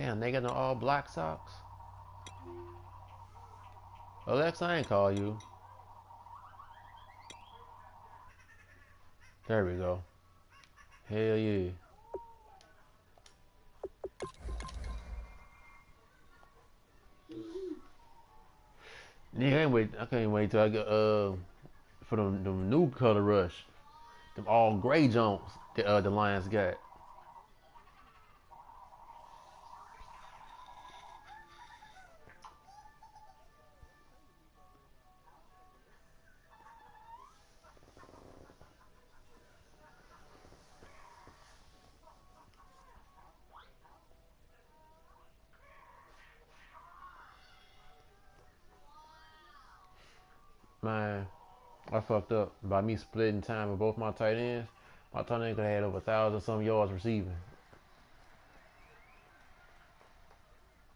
Damn, they got no all black socks. Alexa, I ain't call you. There we go. Hell yeah. Nigga, I can't wait till I get for them new color rush. Them all gray jumps that the Lions got. Man, I fucked up by me splitting time with both my tight ends. My tight end could have had over 1,000 some yards receiving.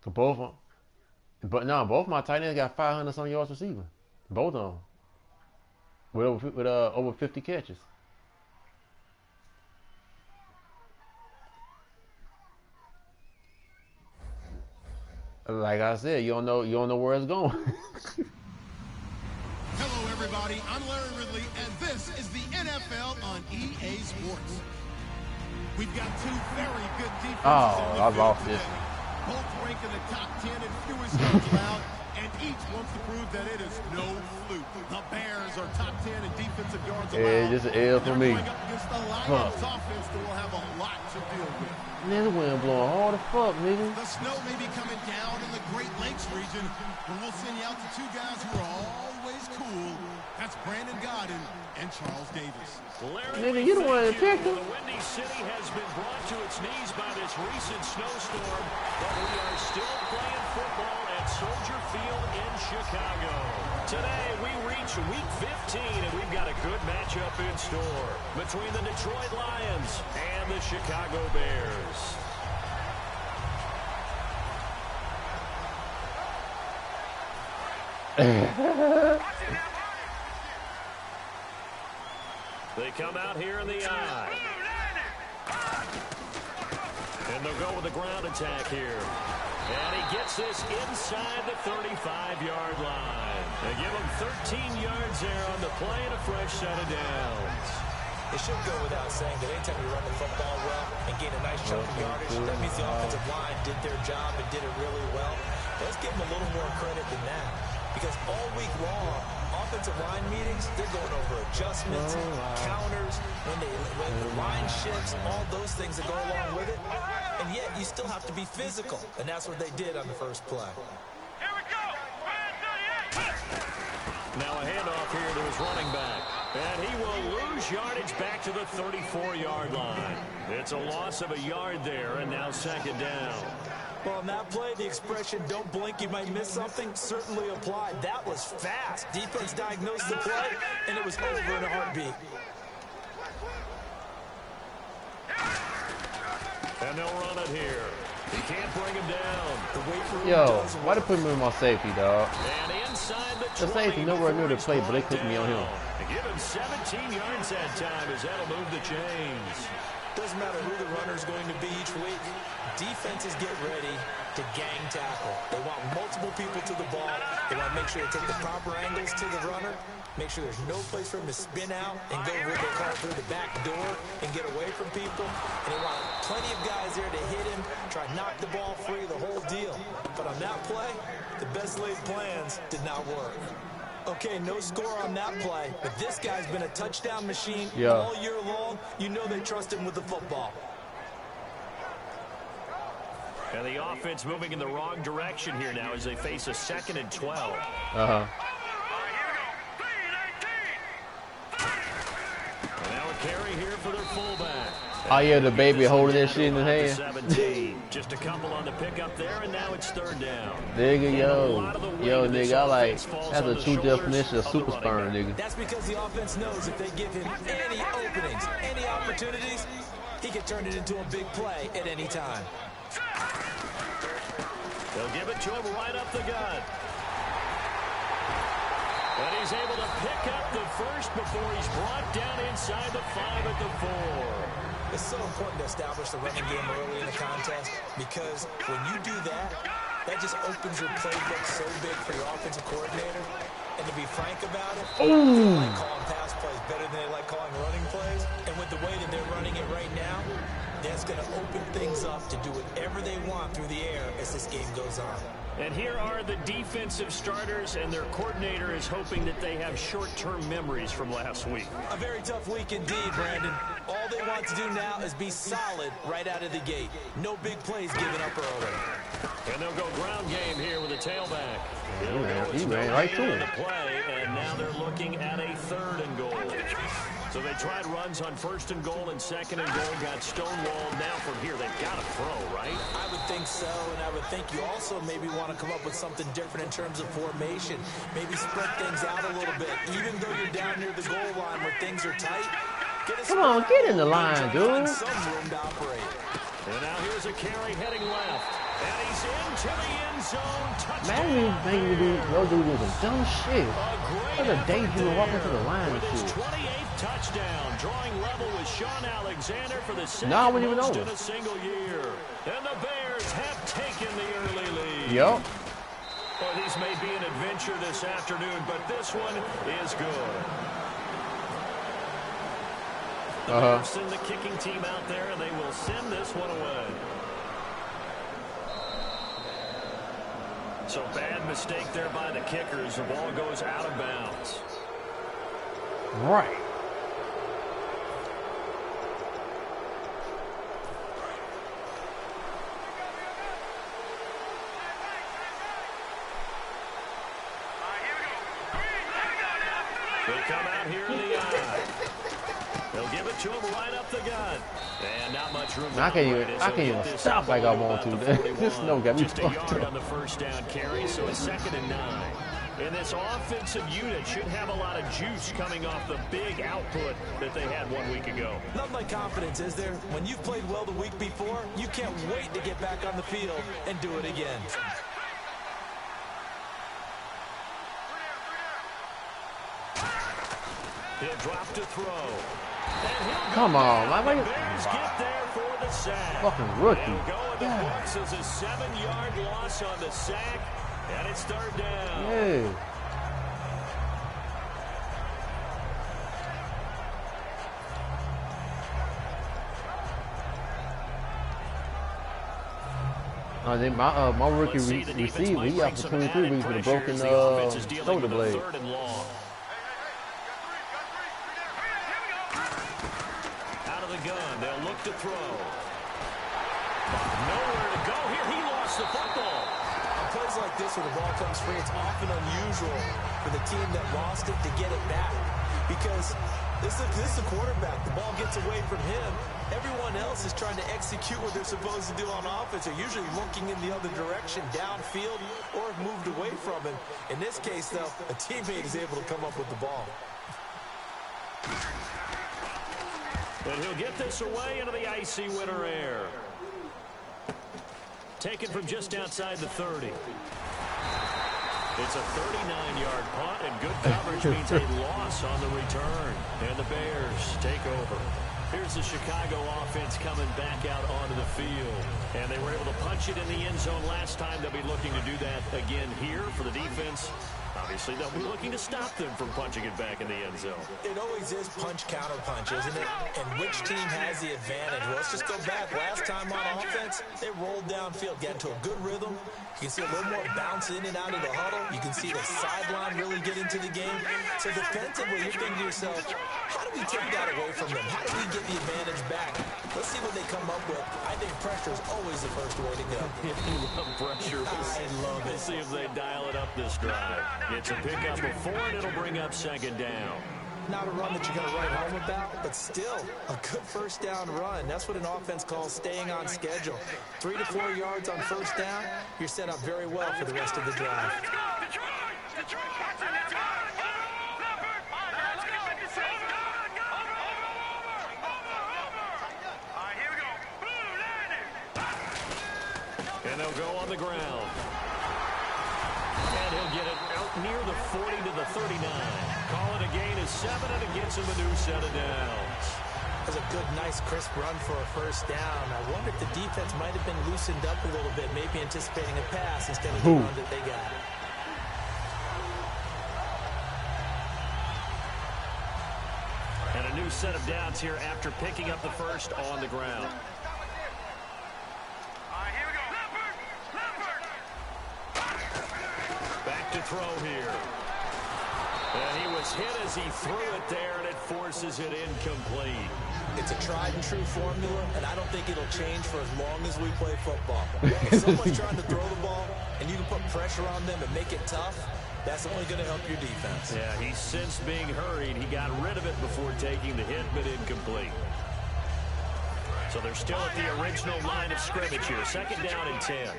Both of them. But no, both my tight ends got 500 some yards receiving. Both of them. With over 50 catches. Like I said, you don't know where it's going. Hello, everybody. I'm Larry Ridley, and this is the NFL on EA Sports. We've got two very good defenses. Oh, I lost this. Both rank in the top 10 in fewest yards allowed, and each wants to prove that it is no fluke. The Bears are top 10 in defensive yards allowed. Yeah, just an L for me. Going up against the Lions offense that will have a lot to deal with. Man, the wind blowing hard as fuck, nigga. The snow may be coming down in the Great Lakes region, but we'll send you out to two guys who are always cool. That's Brandon Godden and Charles Davis. Nigga, you the one that picked him. The Windy City has been brought to its knees by this recent snowstorm, but we are still playing football at Soldier Field in Chicago. Today, we reach Week 15, and we've got a good matchup in store between the Detroit Lions and the Chicago Bears. They come out here in the eye. And they'll go with the ground attack here. And he gets this inside the 35-yard line. They give him 13 yards there on the play and a fresh set of downs. It should go without saying that anytime you run the football well and gain a nice chunk of yardage, that means the offensive line did their job and did it really well. Let's give them a little more credit than that. Because all week long, offensive line meetings, they're going over adjustments, counters, when the line shifts, all those things that go along with it. And yet, you still have to be physical. And that's what they did on the first play. Here we go. Now a handoff here to his running back. And he will lose yardage back to the 34-yard line. It's a loss of a yard there, and now second down. Well, on that play, the expression, don't blink, you might miss something, certainly applied. That was fast. Defense diagnosed the play, and it was over in a heartbeat. And they'll run it here. He can't bring him down. Yo, why they put him in my safety, dog? And inside The safety nowhere near the play, but they took me on him. Give him 17 yards that time as that'll move the chains. Doesn't matter who the runner's going to be each week. Defenses get ready to gang tackle. They want multiple people to the ball. They want to make sure they take the proper angles to the runner, make sure there's no place for him to spin out and go what they call through the back door and get away from people. And they want plenty of guys there to hit him, try to knock the ball free, the whole deal. But on that play, the best laid plans did not work. Okay, no score on that play, but this guy's been a touchdown machine all year long. You know they trust him with the football. And the offense moving in the wrong direction here now as they face a 2nd and 12. Uh-huh. And now a carry here for their fullback. Oh, yeah, the baby holding that shit in his hand. 17. Just a couple on the pickup there, and now it's third down. Nigga, yo, nigga, I like, that's a true definition of super sperm, nigga. That's because the offense knows if they give him any openings, any opportunities, he can turn it into a big play at any time. They'll give it to him right up the gut. And he's able to pick up the first before he's brought down inside the 5 at the 4. It's so important to establish the running game early in the contest because when you do that, that just opens your playbook so big for your offensive coordinator. And to be frank about it, they like calling pass plays better than they like calling running plays. And with the way that they're running it right now, that's going to open things up to do whatever they want through the air as this game goes on. And here are the defensive starters, and their coordinator is hoping that they have short-term memories from last week. A very tough week indeed, Brandon. All they want to do now is be solid right out of the gate. No big plays given up early. And they'll go ground game here with a tailback. He ran right through the it. play, and now they're looking at a 3rd and goal. So they tried runs on 1st and goal and 2nd and goal, got stonewalled. Now from here, they've got to throw, right? I would think so, and I would think you also maybe want to come up with something different in terms of formation. Maybe spread things out a little bit. Even though you're down near the goal line where things are tight, Come on, get in the line, dude. some room to operate. And now here's a carry heading left. And he's into the end zone. Man, you making me do those dudes do some dumb shit. What a daydream walking to the line and with his shit. 28th touchdown, drawing level with Sean Alexander for the second No, I wasn't even most over. in a single year. And the Bears have taken the early lead. Yup. Well, these may be an adventure this afternoon, but this one is good. The Bears send the kicking team out there, and they will send this one away. So bad mistake there by the kickers. The ball goes out of bounds. Right. They come out here in the eye. They'll give it to him right up the gut. And not much room. I can't even stop like I want to. This snow got me Just a fucked yard up. on the 1st down carry, so it's 2nd and 9. And this offensive unit should have a lot of juice coming off the big output that they had 1 week ago. Nothing like confidence, is there? When you've played well the week before, you can't wait to get back on the field and do it again. He'll drop to throw. And he'll Come on, man. the Bears get there for the sack. Fucking rookie. He'll go in the books as a 7-yard loss on the sack, and it's 3rd down. Yeah. My rookie receiver, he out for 23 weeks with a broken shoulder blade. 3rd and long. Out of the gun, they'll look to throw. Nowhere to go here. He lost the football. On plays like this where the ball comes free, it's often unusual for the team that lost it to get it back. Because this is the quarterback. The ball gets away from him. Everyone else is trying to execute what they're supposed to do on offense. They're usually looking in the other direction, downfield, or have moved away from him. In this case, though, a teammate is able to come up with the ball. And he'll get this away into the icy winter air. Taken from just outside the 30. It's a 39-yard punt, and good coverage means a loss on the return. And the Bears take over. Here's the Chicago offense coming back out onto the field. And they were able to punch it in the end zone last time. They'll be looking to do that again here for the defense. Obviously, they'll be looking to stop them from punching it back in the end zone. It always is punch-counter-punch, isn't it? And which team has the advantage? Well, let's just go back. Last time on offense, they rolled downfield, got into a good rhythm. You can see a little more bounce in and out of the huddle. You can see the sideline really get into the game. So defensively, you're thinking to yourself, how do we take that away from them? How do we get the advantage back? Let's see what they come up with. I think pressure is always the first way to go. If you love pressure, I love it. Let's see if they dial it up this drive. It's a pickup of 4, and it'll bring up 2nd down. Not a run that you're going to write home about, but still a good first down run. That's what an offense calls staying on schedule. 3 to 4 yards on first down, you're set up very well for the rest of the drive. And they'll go on the ground. And he'll get it out near the 40 to the 39. Call it a gain of 7, and it gets him a new set of downs. That was a good, nice, crisp run for a first down. I wonder if the defense might have been loosened up a little bit, maybe anticipating a pass instead of the run that they got. And a new set of downs here after picking up the first on the ground. Back to throw here. And he was hit as he threw it there, and it forces it incomplete. It's a tried-and-true formula, and I don't think it'll change for as long as we play football. If someone's trying to throw the ball, and you can put pressure on them and make it tough, that's only going to help your defense. Yeah, he's since being hurried. He got rid of it before taking the hit, but incomplete. So they're still at the original line of scrimmage here. Second down and 10.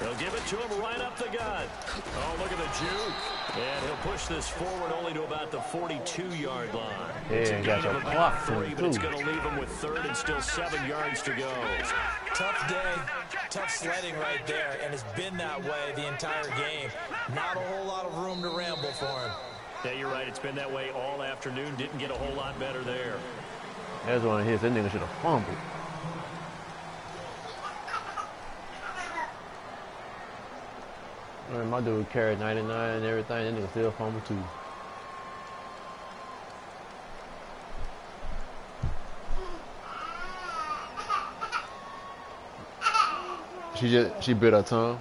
They'll give it to him right up the gut. Oh, look at the juke. And he'll push this forward only to about the 42-yard line. Yeah, got your clock. Three, but it's going to leave him with third and still 7 yards to go. Tough day, tough sledding right there, and it's been that way the entire game. Not a whole lot of room to ramble for him. Yeah, you're right. It's been that way all afternoon. Didn't get a whole lot better there. That's one of his. That nigga should have fumbled. Man, my dude carried 99 and everything. That nigga still fumble too. She bit her tongue.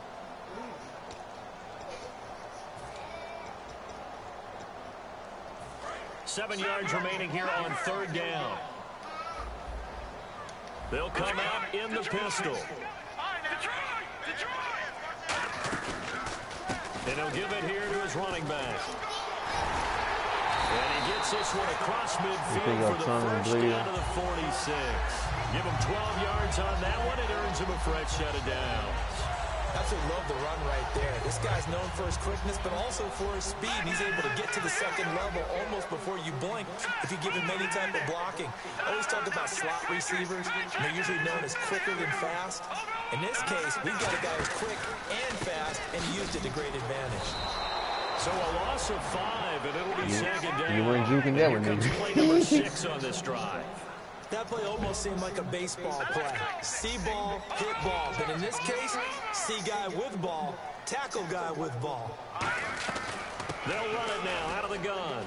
Seven yards remaining here on third down. They'll come out in the pistol. And he'll give it here to his running back. And he gets this one across midfield for the first down to the 46. Give him 12 yards on that one. It earns him a fresh set of downs. Absolutely love the run right there. This guy's known for his quickness, but also for his speed. And he's able to get to the second level almost before you blink if you give him any type of blocking. I always talk about slot receivers, and they're usually known as quicker than fast. In this case, we've got a guy who's quick and fast, and he used it to great advantage. So a loss of 5, and it'll be second down. You weren't juking that one, nigga. Play number 6 on this drive. That play almost seemed like a baseball play. See ball, hit ball. But in this case, see guy with ball, tackle guy with ball. They'll run it now out of the gun.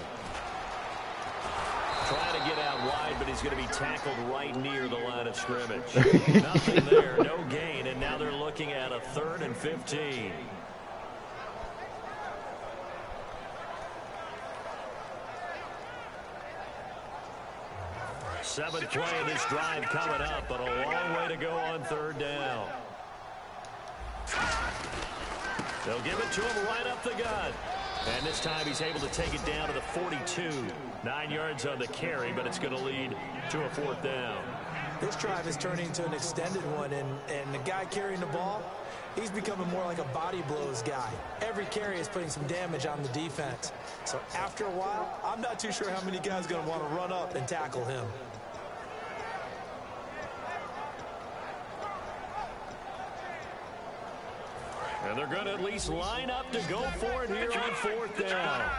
Trying to get out wide, but he's going to be tackled right near the line of scrimmage. Nothing there, no gain, and now they're looking at a 3rd and 15. Seventh play of this drive coming up, but a long way to go on third down. They'll give it to him right up the gut. And this time he's able to take it down to the 42. 9 yards on the carry, but it's going to lead to a 4th down. This drive is turning into an extended one, and the guy carrying the ball, he's becoming more like a body blows guy. Every carry is putting some damage on the defense. So after a while, I'm not too sure how many guys are going to want to run up and tackle him. And they're going to at least line up to go for it here on 4th down.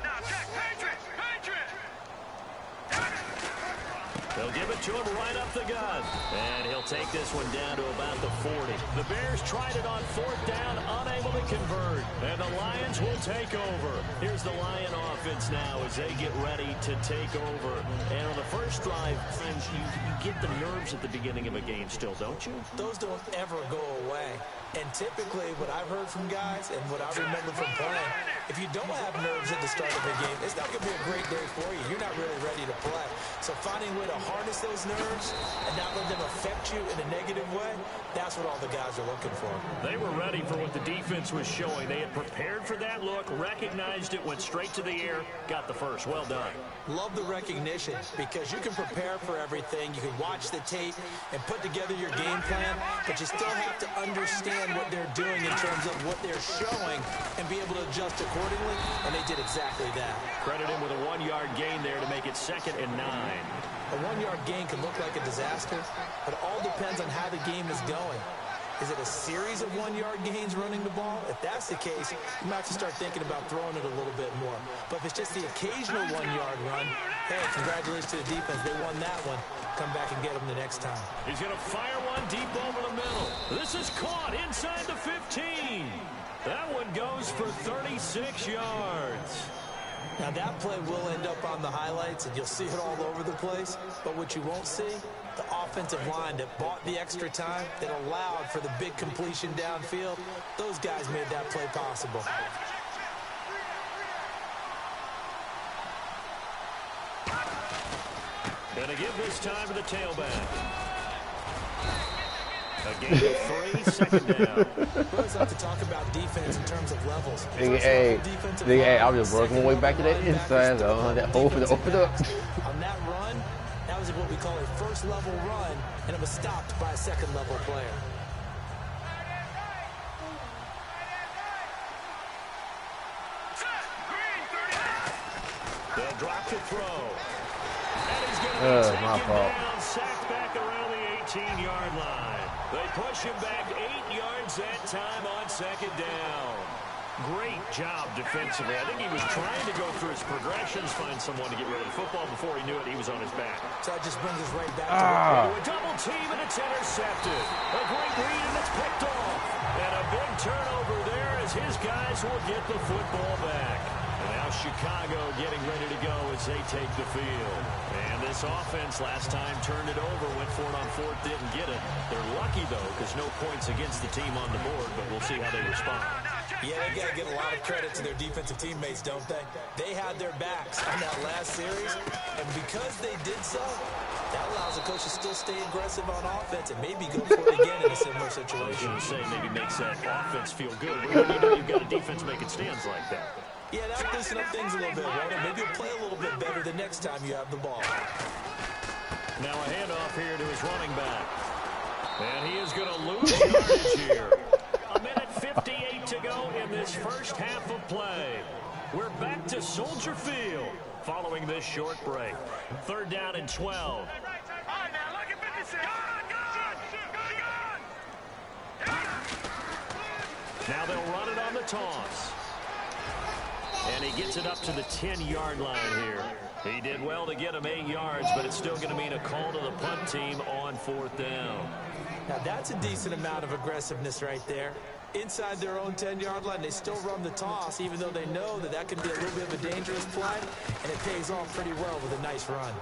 They'll give it to him right up the gut. And he'll take this one down to about the 40. The Bears tried it on 4th down, unable to convert. And the Lions will take over. Here's the Lion offense now as they get ready to take over. And on the first drive, friends, you get the nerves at the beginning of a game still, don't you? Those don't ever go away. And typically, what I've heard from guys and what I remember from playing, if you don't have nerves at the start of a game, it's not going to be a great day for you. You're not really ready to play. So finding a way to harness those nerves and not let them affect you in a negative way, that's what all the guys are looking for. They were ready for what the defense was showing. They had prepared for that look, recognized it, went straight to the air, got the first. Well done. Love the recognition because you can prepare for everything. You can watch the tape and put together your game plan, but you still have to understand what they're doing in terms of what they're showing and be able to adjust accordingly, and they did exactly that. Credit him with a 1-yard gain there to make it 2nd and 9. A 1-yard gain can look like a disaster, but it all depends on how the game is going. Is it a series of 1-yard gains running the ball? If that's the case, you might have to start thinking about throwing it a little bit more. But if it's just the occasional 1-yard run, hey, congratulations to the defense. They won that one. Come back and get them the next time. He's going to fire one deep over the middle. This is caught inside the 15. That one goes for 36 yards. Now, that play will end up on the highlights, and you'll see it all over the place. But what you won't see, the offensive line that bought the extra time, that allowed for the big completion downfield, those guys made that play possible. Going to give this time to the tailback. A gain of 3, second down. We always like to talk about defense in terms of levels. Hey, I was just working my way back to that inside. That open up. On that run, that was what we call a first-level run, and it was stopped by a second-level player. They'll drop to throw. And he's going to be taken down, sacked back around the 18-yard line. They push him back 8 yards that time on second down. Great job defensively. I think he was trying to go through his progressions, find someone to get rid of the football. Before he knew it, he was on his back. So that just brings us right back to a double team, and it's intercepted. A great read, and it's picked off. And a big turnover there as his guys will get the football back. And now Chicago getting ready to go as they take the field. And this offense last time turned it over, went for it on fourth, didn't get it. They're lucky, though, because no points against the team on the board, but we'll see how they respond. Yeah, they've got to give a lot of credit to their defensive teammates, don't they? They had their backs on that last series, and because they did so, that allows the coach to still stay aggressive on offense and maybe go for it again in a similar situation. I was going to say, maybe makes that offense feel good. When you know you've got a defense making stands like that. Yeah, that'll loosen up things a little bit, won't it? Maybe you'll play a little bit better the next time you have the ball. Now a handoff here to his running back. And he is going to lose yardage here. A minute 58 to go in this first half of play. We're back to Soldier Field following this short break. Third down and 12. Now they'll run it on the toss. And he gets it up to the 10-yard line here. He did well to get him 8 yards, but it's still going to mean a call to the punt team on fourth down. Now, that's a decent amount of aggressiveness right there. Inside their own 10-yard line, they still run the toss, even though they know that that can be a little bit of a dangerous play, and it pays off pretty well with a nice run.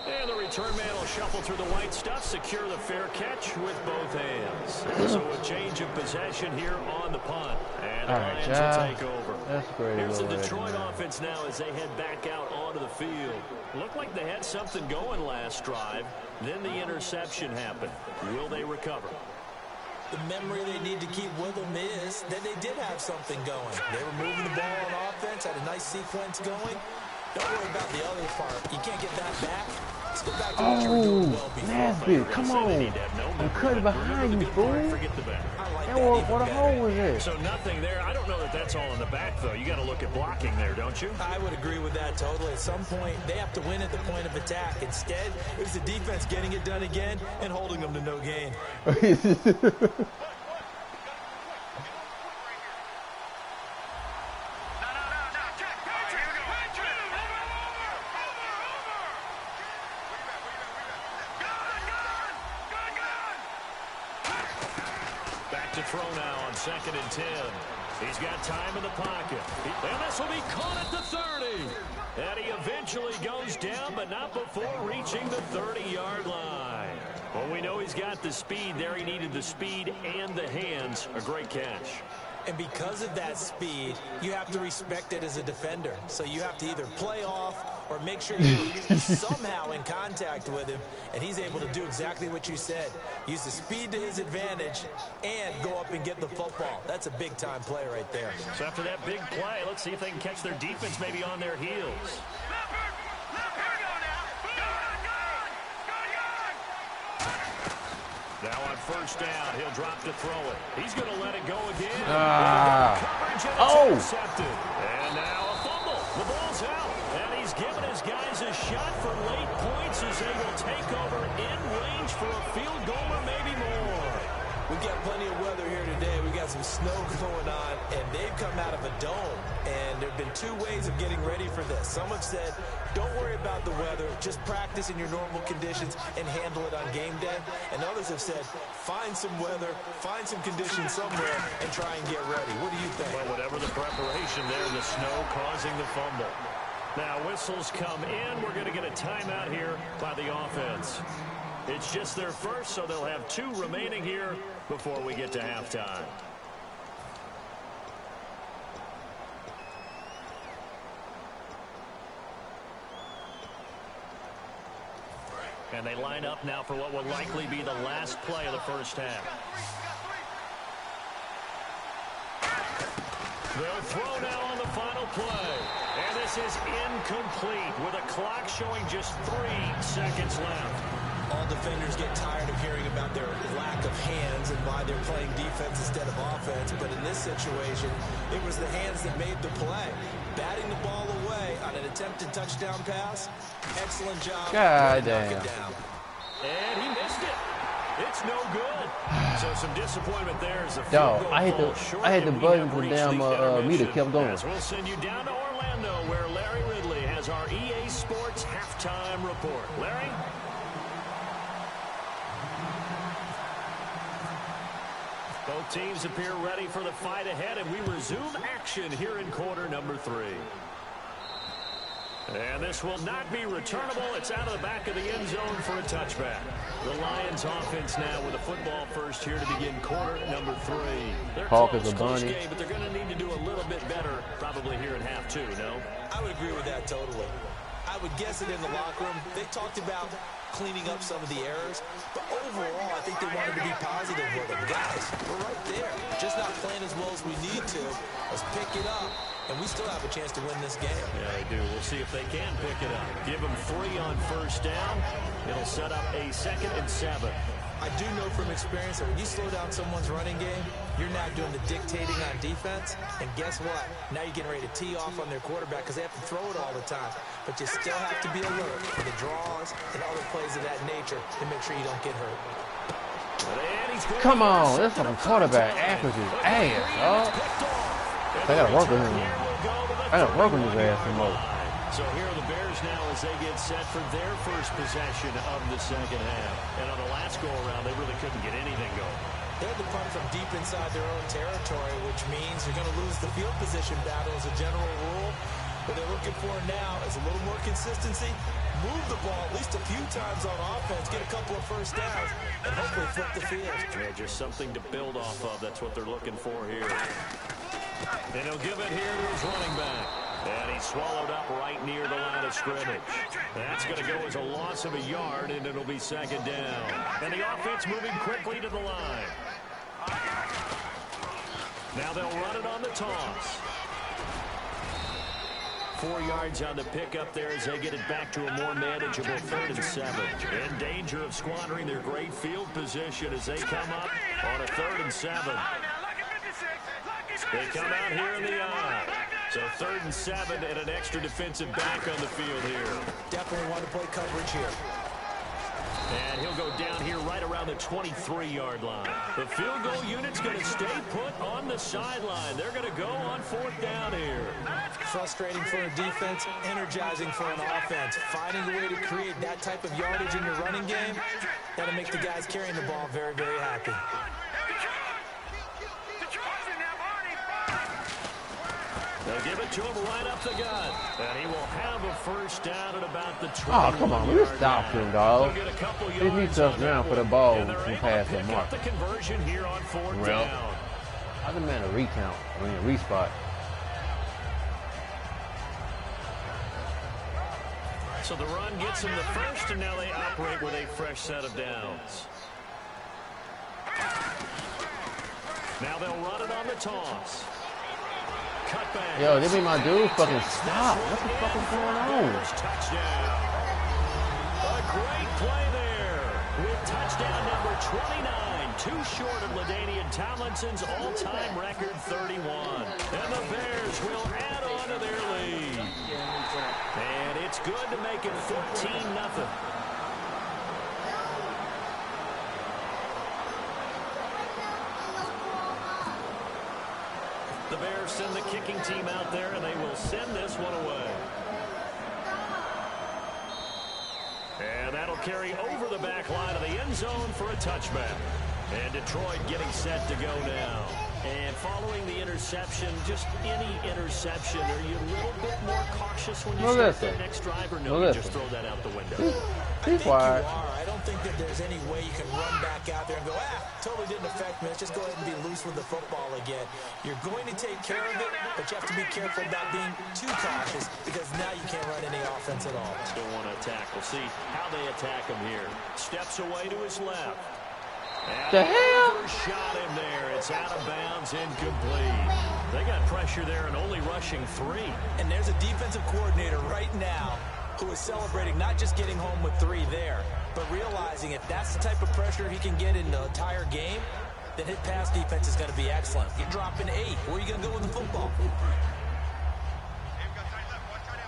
And the return man will shuffle through the white stuff, secure the fair catch with both hands. So a change of possession here on the punt. And the Lions will take over. That's great. Here's the Detroit offense now as they head back out onto the field. Looked like they had something going last drive. Then the interception happened. Will they recover? The memory they need to keep with them is that they did have something going. They were moving the ball on offense, had a nice sequence going. Don't worry about the other part. You can't get that back. Let's go back to what you were doing well before. Nasty, come on. I'm cutting behind you, fool. What a hole was it? So nothing there. I don't know that that's all in the back, though. You got to look at blocking there, don't you? I would agree with that totally. At some point, they have to win at the point of attack. Instead, it was the defense getting it done again and holding them to no gain. Throw now on 2nd and 10. He's got time in the pocket. And this will be caught at the 30. And he eventually goes down, but not before reaching the 30-yard line. Well, we know he's got the speed there. He needed the speed and the hands. A great catch. And because of that speed, you have to respect it as a defender. So you have to either play off or make sure you're somehow in contact with him. And he's able to do exactly what you said. Use the speed to his advantage and go up and get the football. That's a big-time play right there. So after that big play, let's see if they can catch their defense maybe on their heels. Now on first down, he'll drop to throw it. He's going to let it go again. Coverage and it's intercepted. And now a fumble. The ball's out. And he's given his guys a shot for late points as they will take over in range for a field goal or maybe more. some snow going on, and they've come out of a dome. And there have been two ways of getting ready for this. Some have said, don't worry about the weather, just practice in your normal conditions and handle it on game day. And others have said, find some weather, find some conditions somewhere, and try and get ready. What do you think? Well, whatever the preparation there, the snow causing the fumble. Now whistles come in. We're going to get a timeout here by the offense. It's just their first, so they'll have 2 remaining here before we get to halftime. And they line up now for what will likely be the last play of the first half. They'll throw now on the final play. And this is incomplete with a clock showing just 3 seconds left. All defenders get tired of hearing about their lack of hands and why they're playing defense instead of offense. But in this situation, it was the hands that made the play. Batting the ball away on an attempted touchdown pass. Excellent job. God damn. And he missed it. It's no good. So some disappointment there as a field Dog, goal I hit the button for damn meter kept going. We'll send you down to Orlando where Larry Ridley has our EA Sports halftime report. Larry? Both teams appear ready for the fight ahead, and we resume action here in quarter number 3. And this will not be returnable. It's out of the back of the end zone for a touchback. The Lions offense now with a football first here to begin quarter number 3. They're close game, but they're going to need to do a little bit better probably here in half 2, no? I would agree with that totally. I would guess it in the locker room. They talked about cleaning up some of the errors, but overall, I think they wanted to be positive with them. Guys, we're right there. Just not playing as well as we need to. Let's pick it up, and we still have a chance to win this game. Yeah, they do. We'll see if they can pick it up. Give them 3 on first down. It'll set up a 2nd and 7. I do know from experience that when you slow down someone's running game, you're not doing the dictating on defense. And guess what? Now you're getting ready to tee off on their quarterback because they have to throw it all the time. But you still have to be alert for the draws and other plays of that nature to make sure you don't get hurt. Come on, this fucking quarterback accuracy ass, dog. I gotta work with him. I gotta work with his ass some more. So here are the Bears now as they get set for their first possession of the second half. And on the last go-around, they really couldn't get anything going. They had to punt from deep inside their own territory, which means you're going to lose the field position battle as a general rule. What they're looking for now is a little more consistency. Move the ball at least a few times on offense, get a couple of first downs, and hopefully flip the field. Yeah, just something to build off of. That's what they're looking for here. And he'll give it here to his running back. And he's swallowed up right near the line of scrimmage. That's going to go as a loss of a yard, and it'll be 2nd down. And the offense moving quickly to the line. Now they'll run it on the toss. 4 yards on the pickup there as they get it back to a more manageable 3rd and 7. In danger of squandering their great field position as they come up on a 3rd and 7. They come out here in the eye. So 3rd and 7 and an extra defensive back on the field here. Definitely want to play coverage here. And he'll go down here right around the 23-yard line. The field goal unit's going to stay put on the sideline. They're going to go on 4th down here. Frustrating for a defense, energizing for an offense. Finding a way to create that type of yardage in your running game, that'll make the guys carrying the ball very, very happy. They'll give it to him right up the gut. And he will have a first down at about the 20. Oh, come on. You stop him, dog. He needs to touchdown for the ball and pass the mark. The conversion here on 4th down. I demand a recount. I mean, a respot. So the run gets them the first, and now they operate with a fresh set of downs. Now they'll run it on the toss. Cutback. Yo, they made my dude fucking stop. What the fuck is going on? Touchdown. A great play there with touchdown number 29. Too short of LaDainian Tomlinson's all-time record 31. And the Bears will add on to their lead. And it's good to make it 14-0. Bears send the kicking team out there, and they will send this one away. And that'll carry over the back line of the end zone for a touchback. And Detroit getting set to go now. And following the interception, just any interception, are you a little bit more cautious when you start that next drive, or no, you just throw that out the window? I think you are. I don't think that there's any way you can run back out there and go, totally didn't affect me. Let's just go ahead and be loose with the football again. You're going to take care of it, but you have to be careful about being too cautious, because now you can't run any offense at all. Still want to attack. We'll see how they attack him here. Steps away to his left. And the hell? Shot him there. It's out of bounds, incomplete. They got pressure there and only rushing 3. And there's a defensive coordinator right now who is celebrating not just getting home with 3 there, but realizing if that's the type of pressure he can get in the entire game, then his pass defense is going to be excellent. You're dropping 8. Where are you going to go with the football?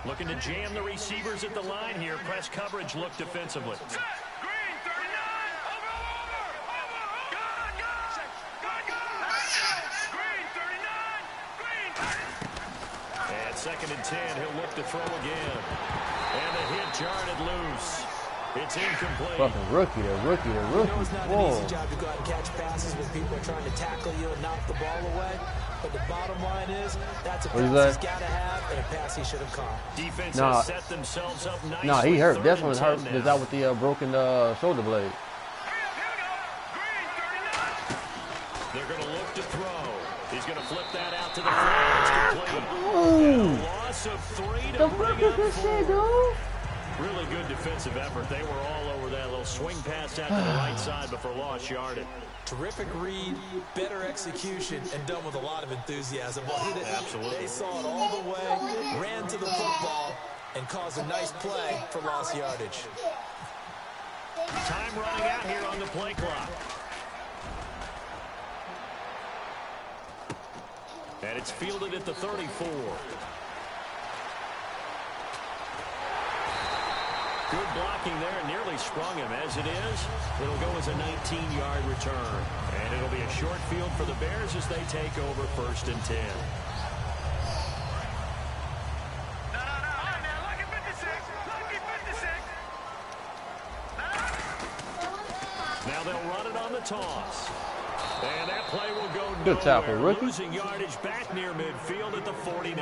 Looking to jam the receivers at the line here. Press coverage look defensively. Second and 10, he'll look to throw again. And the hit jarred it loose. It's incomplete. Fucking rookie, the rookie. You know it's not an easy job to go out and catch passes when people are trying to tackle you and knock the ball away. But the bottom line is, that's a pass he's got to have and a pass he should have caught. Defense has set themselves up nicely. Nah, he hurt. Definitely hurt. Is out with the broken shoulder blade. They're going to look to throw. He's going to flip that out to the front. Loss of 3 to bring up 4. Really good defensive effort. They were all over that little swing pass out to the right side before lost yardage. Terrific read, better execution, and done with a lot of enthusiasm. Absolutely. They saw it all the way, ran to the football, and caused a nice play for lost yardage. Time running out here on the play clock. And it's fielded at the 34. Good blocking there, nearly sprung him. As it is, it'll go as a 19-yard return. And it'll be a short field for the Bears as they take over 1st and 10. Now they'll run it on the toss. And that play will go good tackle, rookie. Losing yardage back near midfield at the 49.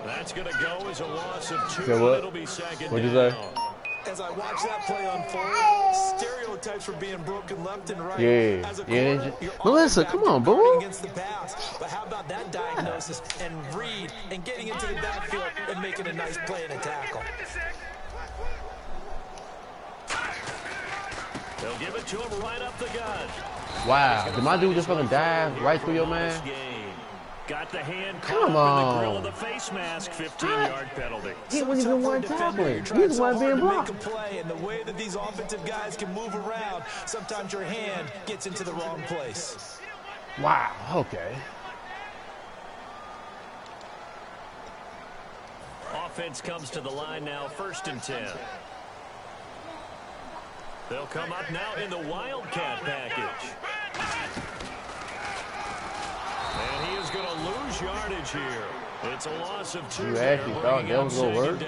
That's going to go as a loss of 2. It'll be second What'd you down. say? As I watch that play unfold, stereotypes were being broken left and right. Yeah. As a corner, Melissa, come on, boo. Against the pass. But how about that diagnosis and read and getting into the backfield and making a nice play and a tackle? They'll give it to him right up the gut. Wow. Did my dude just fucking dive right through your man? Got the hand Come caught in the grill on. of the face mask. 15-yard penalty. He wasn't even one tackling. He was one being blocked. Make a play, and the way that these offensive guys can move around, sometimes your hand gets into the wrong place. Wow. Okay. Offense comes to the line now, 1st and 10. They'll come up now in the Wildcat package. And he is going to lose yardage here. It's a loss of 2. You actually thought that was going to work?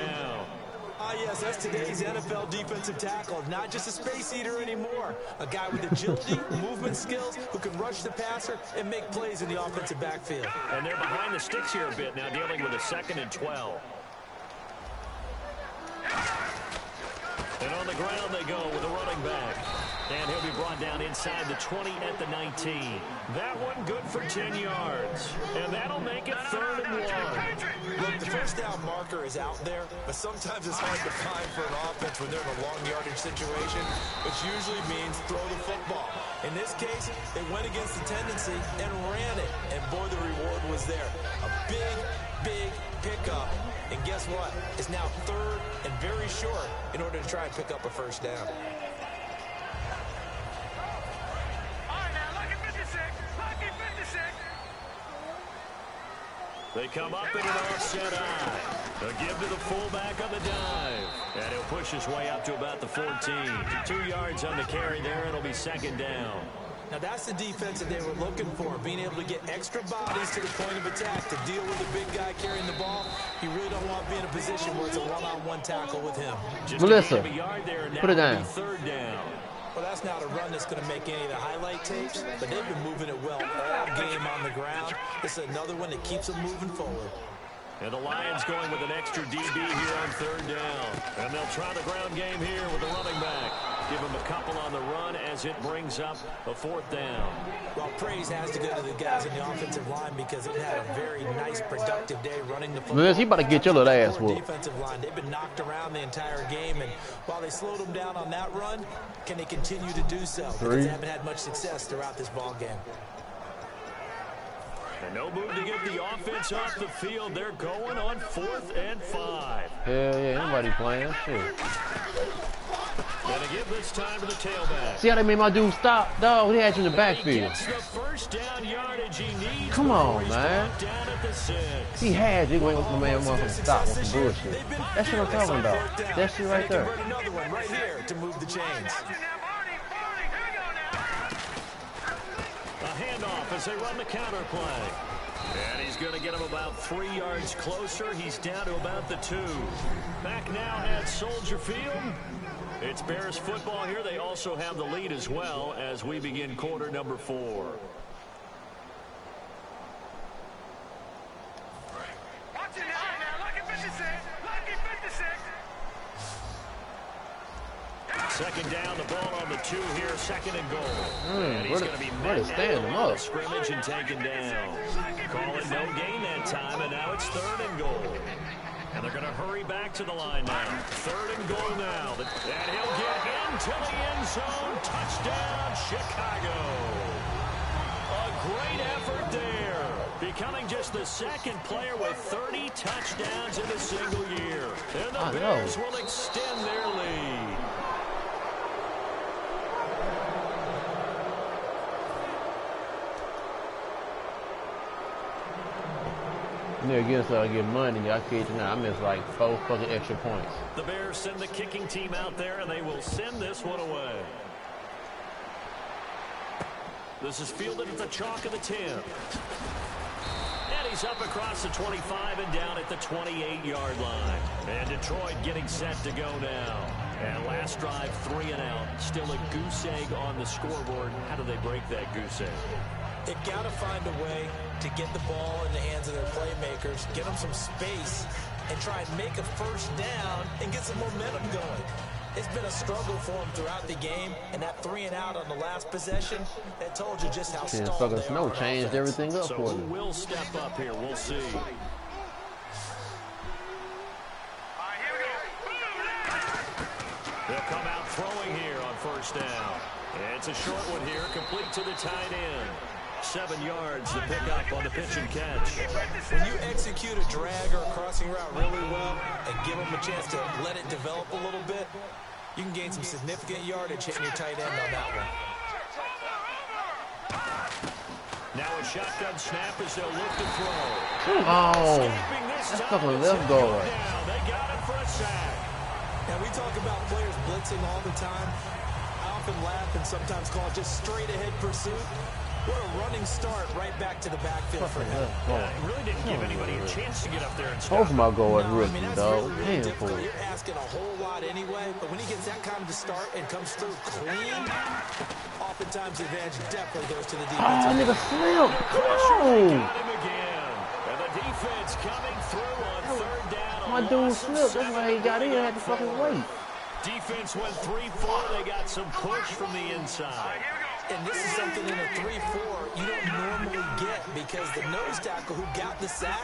Yes, that's today's NFL defensive tackle. Not just a space eater anymore. A guy with agility, movement skills, who can rush the passer and make plays in the offensive backfield. And they're behind the sticks here a bit now, dealing with a 2nd and 12. And on the ground they go with a running back. And he'll be brought down inside the 20 at the 19. That one good for 10 yards. And that'll make it 3rd and 1. Look, the first down marker is out there, but sometimes it's hard to find for an offense when they're in a long yardage situation, which usually means throw the football. In this case, they went against the tendency and ran it. And boy, the reward was there. A big pickup. And guess what? It's now 3rd and very short in order to try and pick up a first down. They come up in an offset eye. They'll give to the fullback on the dive. And he'll push his way up to about the 14. 2 yards on the carry there. It'll be 2nd down. Now, that's the defense that they were looking for, being able to get extra bodies to the point of attack to deal with the big guy carrying the ball. You really don't want to be in a position where it's a one-on-one tackle with him. Melissa, put it down. Third down. Well, that's not a run that's going to make any of the highlight tapes, but they've been moving it well all game on the ground. This is another one that keeps them moving forward. And the Lions going with an extra DB here on third down. And they'll try the ground game here with the running back. Give him a couple on the run as it brings up a fourth down. Well, praise has to go to the guys in the offensive line because they've had a very nice, productive day running the football. He about to get your little ass whooped. Defensive line, they've been knocked around the entire game, and while they slowed them down on that run, can they continue to do so? Because they haven't had much success throughout this ball game. And no move to get the offense off the field. They're going on 4th and 5. Hell yeah, nobody playing. Shit. Gonna give this time to the tailback. See how they made my dude stop? Dog, he had you in the backfield. He gets the first down yardage he needs. Come on, man. Down at the 6. He had you waiting for the man to stop with some bullshit. That's what I'm talking about. That shit right there. Another one right here to move the chains. A handoff as they run the counter play. And he's going to get him about 3 yards closer. He's down to about the 2. Back now at Soldier Field. It's Bears football here. They also have the lead as well as we begin quarter number 4. Second down, the ball on the 2 here, 2nd and goal. And he's going to be met on the scrimmage and taken down. Calling no gain that time, and now it's 3rd and goal. And they're going to hurry back to the line now. 3rd and goal now. And he'll get into the end zone. Touchdown, Chicago. A great effort there. Becoming just the 2nd player with 30 touchdowns in a single year. And the Bears will extend their lead. Against I get money. I kid you not, I missed like 4 fucking extra points. The Bears send the kicking team out there, and they will send this one away. This is fielded at the chalk of the 10. And he's up across the 25 and down at the 28-yard line. And Detroit getting set to go now. And last drive, 3 and out. Still a goose egg on the scoreboard. How do they break that goose egg? They've got to find a way to get the ball in the hands of their playmakers, get them some space, and try and make a first down and get some momentum going. It's been a struggle for them throughout the game, and that 3 and out on the last possession, that told you just how stalled fucking they snow are. changed everything up so for who them. will step up here? We'll see. They'll come out throwing here on first down. It's a short one here, complete to the tight end. 7 yards to pick up on the pitch and catch. When you execute a drag or a crossing route really well and give them a chance to let it develop a little bit, you can gain some significant yardage hitting your tight end on that one. Now a shotgun snap as they'll look to throw. Oh, that's fucking left guard. They got him for a sack. Now we talk about players blitzing all the time. I often laugh and sometimes call it just straight ahead pursuit. What a running start right back to the backfield for him. It really didn't give anybody a chance to get up there and stop. Both of my guards rookie, that's dog. really difficult. You're asking a whole lot anyway, but when he gets that kind of a start and comes through clean, oftentimes the advantage definitely goes to the defense. Oh, nigga slipped. Got him again. And the defense coming through on 3rd down. My dude slipped. That's why he got in. I had to fucking wait. Defense went 3-4. They got some push from the inside. And this is something in a 3-4 you don't normally get because the nose tackle who got the sack,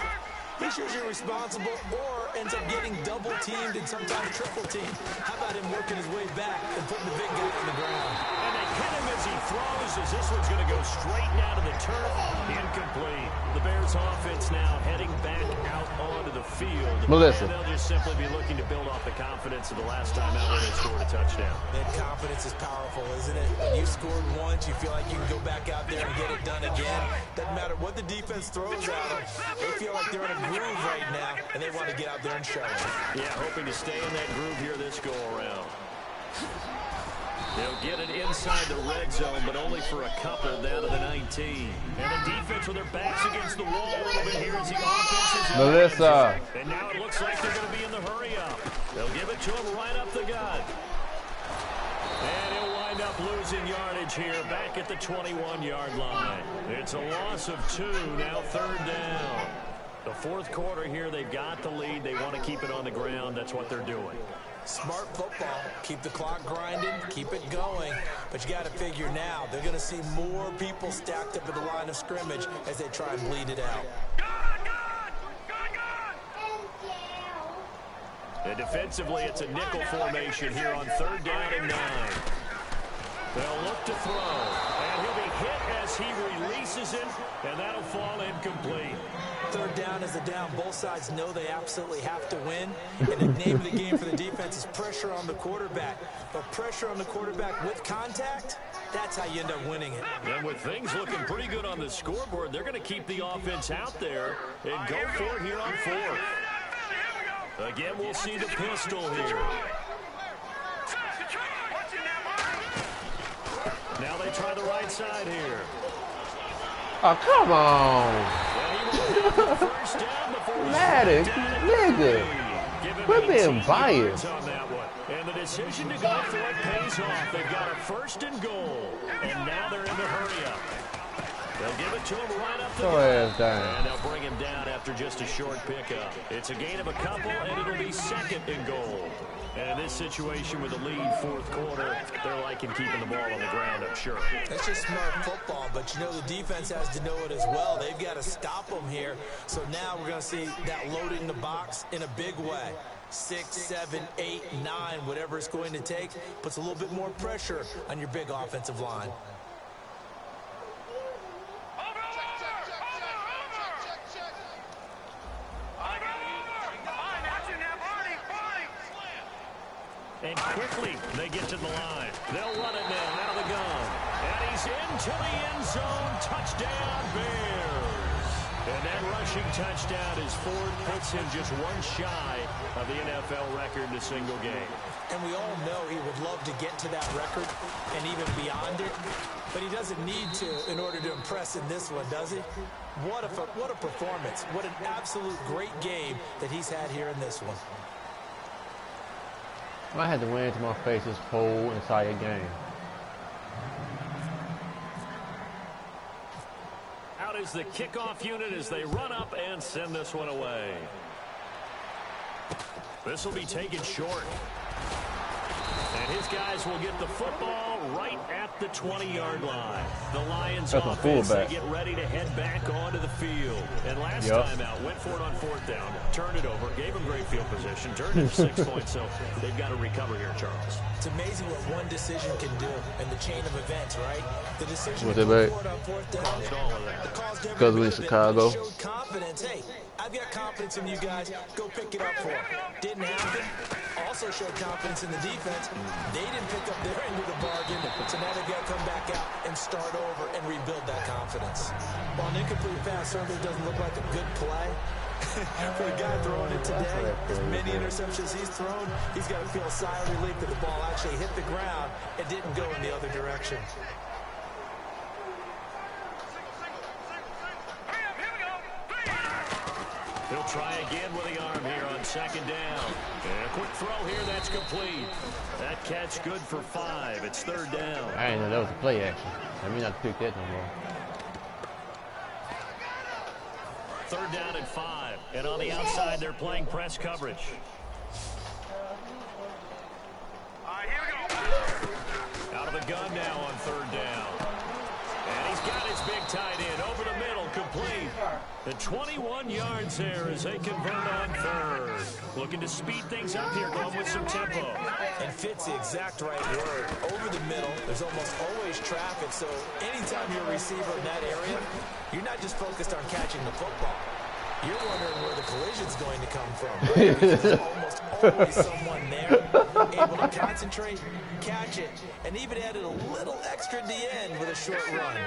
he's usually responsible or ends up getting double-teamed and sometimes triple-teamed. How about him working his way back and putting the big guy on the ground? And they hit him as he throws as this one's going to go straight down to the turf. Incomplete. The Bears offense now heading back out onto the field. Melissa. And they'll just simply be looking to build off the confidence of the last time out when they scored a touchdown. And confidence is powerful, isn't it? When you scored once, you feel like you can go back out there and get it done again. Doesn't matter what the defense throws at them. They feel like they're in a groove right now, and they want to get out there and show it. Yeah, hoping to stay in that groove here this go-around. They'll get it inside the red zone, but only for a couple down to the 19. And the defense with their backs against the wall a little bit here as the offense is Melissa. And now it looks like they're going to be in the hurry up. They'll give it to him right up the gut. And he'll wind up losing yardage here back at the 21-yard line. It's a loss of 2, now 3rd down. The 4th quarter here, they've got the lead. They want to keep it on the ground. That's what they're doing. Smart football. Keep the clock grinding, keep it going. But you got to figure now, they're going to see more people stacked up at the line of scrimmage as they try and bleed it out. And defensively, it's a nickel formation here on 3rd down and 9. They'll look to throw, and he'll be hit as he releases it, and that'll fall incomplete. 3rd down is a down. Both sides know they absolutely have to win. And the name of the game for the defense is pressure on the quarterback. But pressure on the quarterback with contact, that's how you end up winning it. And with things looking pretty good on the scoreboard, they're going to keep the offense out there and go for it here on 4th. Again, we'll see the pistol here. Now they try the right side here. Oh, come on. Madden, nigga. Quit being biased. And the decision to go for it pays off. They've got a 1st and goal. And now they're in the hurry up. They'll give it to him right up the gut. And they'll bring him down after just a short pickup. It's a gain of a couple, and it'll be 2nd and goal. And this situation with the lead 4th quarter, they're liking keeping the ball on the ground, I'm sure. That's just smart football, but you know the defense has to know it as well. They've got to stop them here. So now we're going to see that loading the box in a big way. 6, 7, 8, 9, whatever it's going to take, puts a little bit more pressure on your big offensive line. And quickly, they get to the line. They'll run it now out of the gun. And he's into the end zone. Touchdown, Bears. And that rushing touchdown is Ford puts him just 1 shy of the NFL record in a single game. And we all know he would love to get to that record and even beyond it. But he doesn't need to in order to impress in this one, does he? What a performance. What an absolute great game that he's had here in this one. I had to win to my face this whole entire game. Out is the kickoff unit as they run up and send this one away. This will be taken short. And his guys will get the football right at the 20-yard line. The Lions offense, they get ready to head back onto the field. And last time out, went for it on 4th down, turned it over, gave them great field position, turned it to 6 points, so they've got to recover here, Charles. It's amazing what one decision can do in the chain of events, right? The decision to go go for it on 4th down caused all of that. Because we're in Chicago. Showed confidence. Hey, I've got confidence in you guys. Go pick it up for them. Didn't happen. Also showed confidence in the defense. They didn't pick up their end of the bargain, so now they've got to come back out and start over and rebuild that confidence. While an incomplete pass certainly doesn't look like a good play, for the guy throwing it today, as many interceptions he's thrown, he's got to feel a sigh of relief that the ball actually hit the ground and didn't go in the other direction. He'll try again with the arm here on 2nd down. And a quick throw here, that's complete. That catch good for 5. It's 3rd down. I didn't know that was a play action. I mean, not pick that no more. 3rd down and 5. And on the outside, they're playing press coverage. Out of the gun now on 3rd down. And he's got his big tight end over the middle, complete. The 21 yards there as they convert on 3rd. Looking to speed things up here, going with some tempo. And fits the exact right word. Over the middle, there's almost always traffic, so anytime you're a receiver in that area, you're not just focused on catching the football. You're wondering where the collision's going to come from. Right? Because there's almost always someone there, able to concentrate, catch it, and even added a little extra at the end with a short run.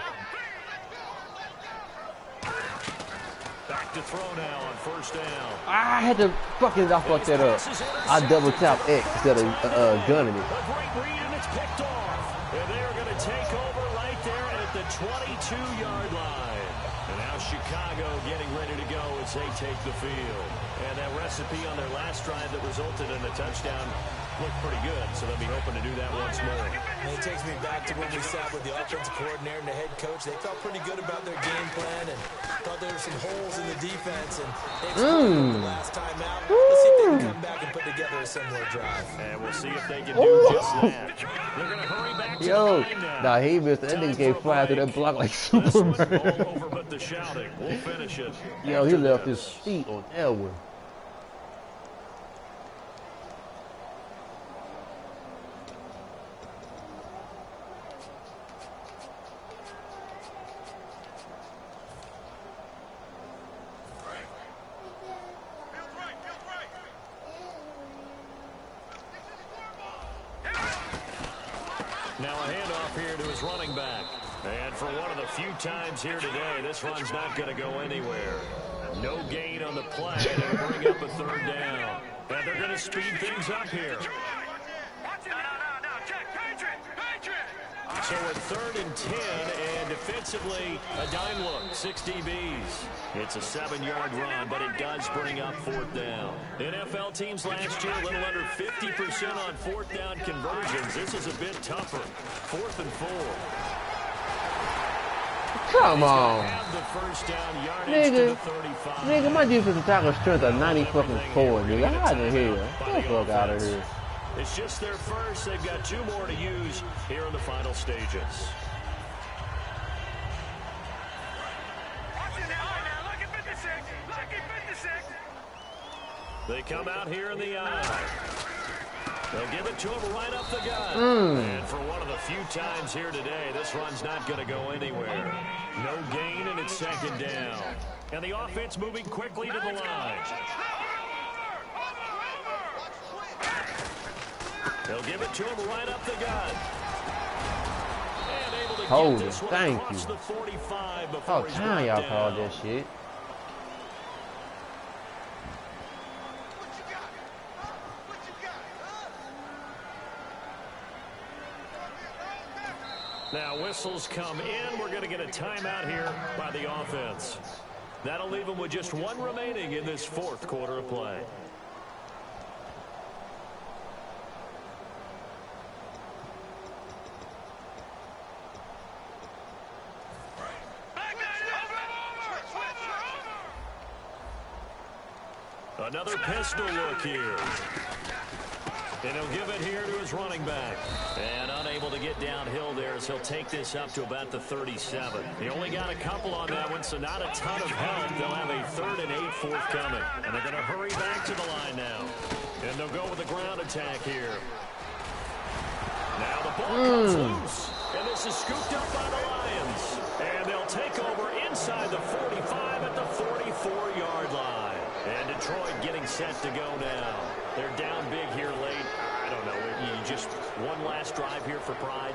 Back to throw now on 1st down. I had to fucking fuck that up. I double tap X instead of gunning it. A great read, and it's picked off. And they are going to take over right there at the 22-yard line. And now Chicago getting ready to go as they take the field. And that recipe on their last drive that resulted in a touchdown looked pretty good, so they'll be hoping to do that once more. And it takes me back to when we sat with the offensive coordinator and the head coach. They felt pretty good about their game plan and thought there were some holes in the defense, and they exploited the last time out. Let's see if they can come back and put together a similar drive. And we'll see if they can do just that. They're going to hurry back to the line now. Nah, he missed. That nigga gave fly through that block like Superman. All over but the shouting. We'll finish it. Yo, he left his feet on Elwin. Now a handoff here to his running back. And for one of the few times here today, this run's not going to go anywhere. No gain on the play. They'll bring up a third down. And they're going to speed things up here. So at 3rd and 10, and defensively, a dime look, 6 DBs. It's a 7-yard run, but it does bring up 4th down. NFL teams last year, a little under 50% on 4th down conversions. This is a bit tougher. 4th and 4. Come on. Have the first down yardage to the 35. Nigga, my defensive tackle strength of 90 fucking 4, nigga. How in the hell? Get the fuck out of here. It's just their first. They've got 2 more to use here in the final stages. They come out here in the eye. They'll give it to him right up the gut. And for one of the few times here today, this run's not going to go anywhere. No gain, and it's 2nd down. And the offense moving quickly to the line. They'll give it to him right up the gut. And able to Hold get it. this one Thank across you. the 45 before How he's time brought y'all down. called that shit? Now whistles come in. We're going to get a timeout here by the offense. That'll leave them with just 1 remaining in this 4th quarter of play. Another pistol look here. And he'll give it here to his running back. And unable to get downhill there as he'll take this up to about the 37. He only got a couple on that one, so not a ton of help. They'll have a 3rd and 8 forthcoming. And they're going to hurry back to the line now. And they'll go with the ground attack here. Now the ball comes loose. And this is scooped up by the Lions. And they'll take over inside the 45 at the 44-yard line. And Detroit getting set to go now. They're down big here late. I don't know. You just one last drive here for pride.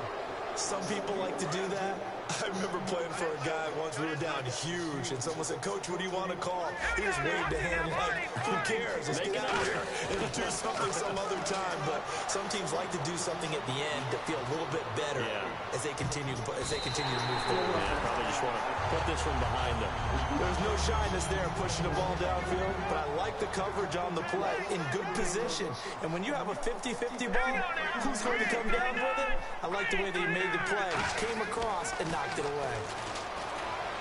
Some people like to do that. I remember playing for a guy once. We were down huge, and someone said, "Coach, what do you want to call?" He just waved a hand like, "Who cares? Let's get out of here and do something some other time." But some teams like to do something at the end to feel a little bit better as they continue to move forward. Yeah, probably just want to put this one behind them. There's no shyness there pushing the ball downfield, but I like the coverage on the play in good position. And when you have a 50-50 ball, who's going to come down with it? I like the way they made the play, came across, and knocked it away.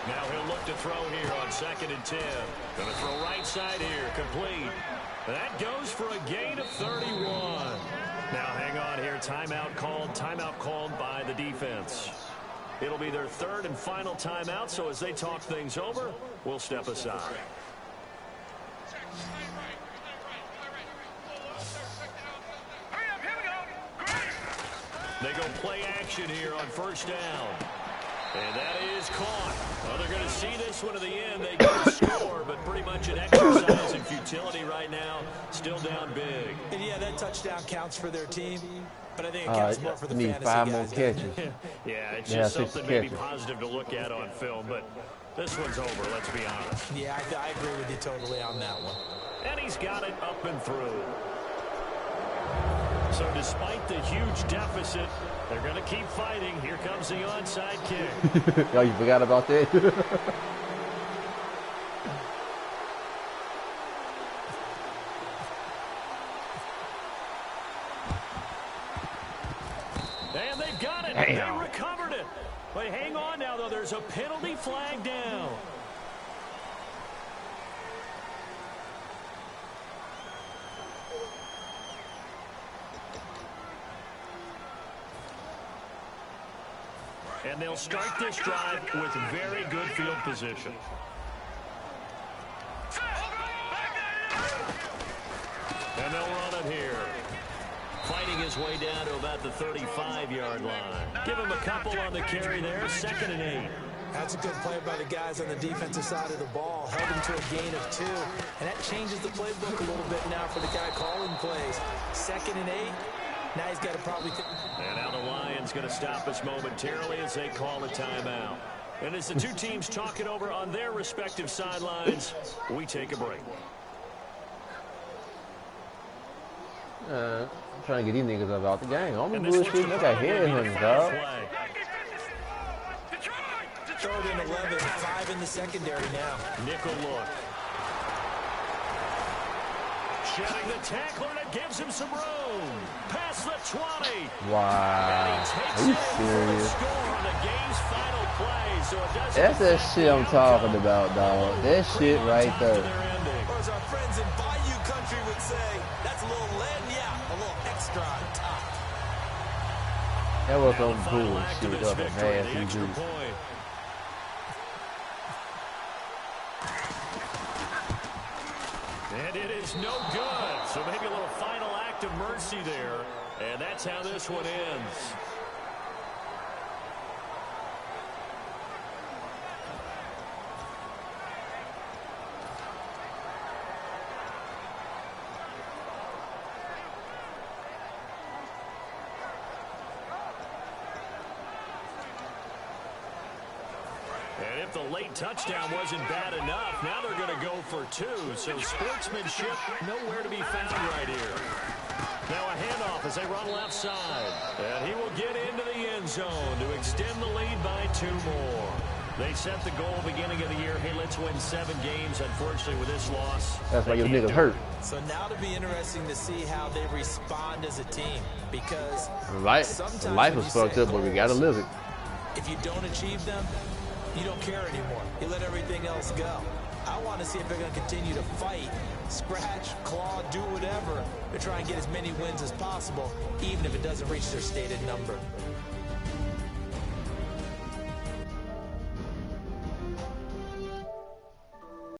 Now he'll look to throw here on 2nd and 10. Going to throw right side here, complete. That goes for a gain of 31. Now hang on here, timeout called by the defense. It'll be their 3rd and final timeout, so as they talk things over, we'll step aside. They go play action here on 1st down. And that is caught. Well, they're going to see this one to the end. They get a score, but pretty much an exercise in futility right now. Still down big. And yeah, that touchdown counts for their team, but I think it counts more for the need fantasy 5 guys. more catches. Yeah, it's Yeah, just 6 something maybe catches. positive to look at on film, but this one's over, let's be honest. Yeah, I agree with you totally on that one. And he's got it up and through. So despite the huge deficit, They're going to keep fighting. Here comes the onside kick. Oh, you forgot about that? And they've got it. Damn. They recovered it. But hang on now, though. There's a penalty flag down. And they'll start this drive with very good field position. And they'll run it here. Fighting his way down to about the 35-yard line. Give him a couple on the carry there. 2nd and 8. That's a good play by the guys on the defensive side of the ball. Held him to a gain of 2. And that changes the playbook a little bit now for the guy calling plays. 2nd and 8. Now he's got to probably... And now the Lions going to stop us momentarily as they call a timeout. And as the two teams talk it over on their respective sidelines, we take a break. I'm trying to get these niggas about the game. I'm bullshitting. I got headhunters, dog. 3rd and 11. 5 in the secondary now. Nickel look. Shedding the tackler, and it gives him some room. Past the 20. Wow. Are you serious? On the game's final play, so it doesn't That's that shit I'm talking about, dog. That shit right there. Or as our friends in Bayou Country would say, that's a little lagniappe, a little extra on top. That was some bullshit up at half extra EG. point. And it is no good. So maybe a little final act of mercy there. And that's how this one ends. And if the late touchdown wasn't bad enough, now they're going to go for 2. So sportsmanship nowhere to be found right here. Now a handoff as they run left side. And he will get into the end zone to extend the lead by 2 more. They set the goal beginning of the year. Hey, let's win 7 games. Unfortunately, with this loss, That's why your niggas hurt. So now to be interesting to see how they respond as a team. Because Life was fucked up, but we got to live it. If you don't achieve them, you don't care anymore. You let everything else go. I want to see if they're going to continue to fight, scratch, claw, do whatever to try and get as many wins as possible, even if it doesn't reach their stated number.